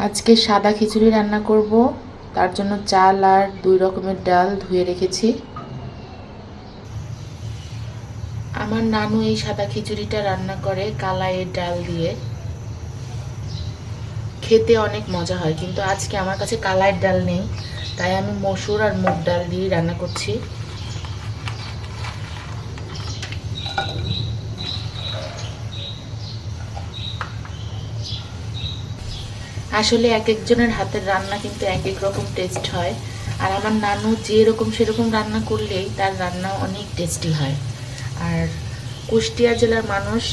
আজকে সাদা খিচুড়ি রান্না করব। তার জন্য চাল আর 2 রকমের ডাল ধুয়ে রেখেছি। আমার নানু এই সাদা খিচুড়িটা রান্না করে কালাইয়ের ডাল দিয়ে। খেতে অনেক মজা হয়, কিন্তু আজকে আমার কাছে কালাইয়ের ডাল নেই, তাই আমি মসুর আর মুগ ডাল দিয়ে রান্না করছি। আসলে এক একজনের হাতের রান্না কিন্তু এক এক রকম টেস্ট হয়। আর আমার নানু যেরকম সেরকম রান্না করলেই তার রান্না অনেক টেস্টি হয়। আর কুষ্টিয়া জেলার মানুষ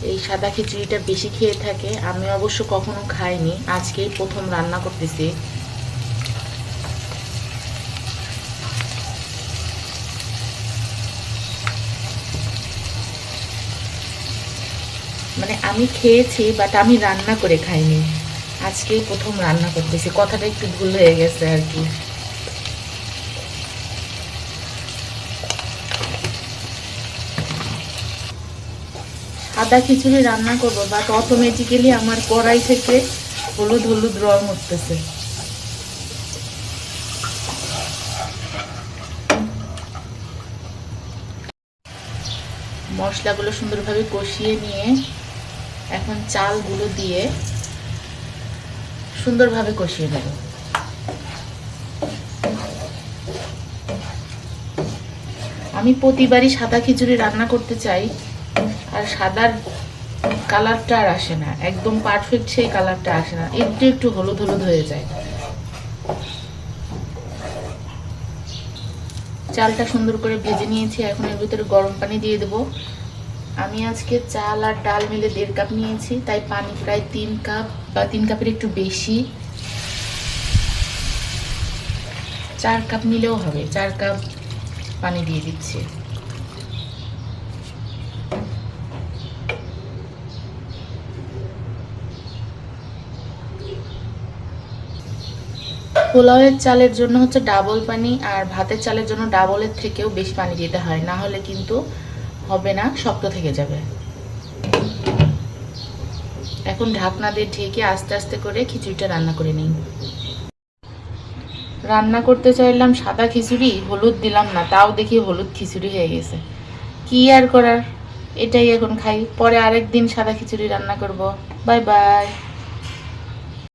এই সাদা খিচুড়িটা বেশি খেয়ে থাকে। আমি অবশ্য কখনো খাইনি, আজকেই প্রথম রান্না করতেছি। মানে আমি খেয়েছি, বাট আমি রান্না করে খাইনি। আজকেই প্রথম রান্না করতেছি, কথাটা একটু ভুল হয়ে গেছে আর কি। সাদা খিচুড়ি রান্না করবো, বাট অটোমেটিক্যালি আমার কড়াই থেকে হলুদ হলুদ রং উঠতেছে। মশলাগুলো সুন্দরভাবে কষিয়ে নিয়ে এখন চালগুলো দিয়ে সুন্দরভাবে কষিয়ে নেব। আমি প্রতিবারই সাদা খিচুড়ি রান্না করতে চাই, আর সাদার কালারটা আর আসে না, একদম পারফেক্ট সেই কালারটা আসে না, একটু একটু হলুদ হলুদ হয়ে যায়। চালটা সুন্দর করে ভেজে নিয়েছি, এখন এর ভিতরে গরম পানি দিয়ে দেবো। আমি আজকে চাল আর ডাল মিলে 1.5 কাপ নিয়েছি, তাই পানি প্রায় 3 কাপ বা 3 কাপের একটু বেশি। 4 কাপ নিলেও হবে, 4 কাপ পানি দিয়ে দিচ্ছি। পোলাওয়ের চালের জন্য হচ্ছে ডাবল পানি, আর ভাতের চালের জন্য ডাবলের থেকেও বেশি পানি দিতে হয়, না হলে কিন্তু হবে না, শক্ত থেকে যাবে। এখন ঢাকনা দিয়ে ঢেকে আস্তে আস্তে করে খিচুড়িটা রান্না করে নিই। রান্না করতে চাইলাম সাদা খিচুড়ি, হলুদ দিলাম না, তাও দেখি হলুদ খিচুড়ি হয়ে গেছে। কি আর করার, এটাই এখন খাই, পরে আরেকদিন সাদা খিচুড়ি রান্না করব। Bye bye.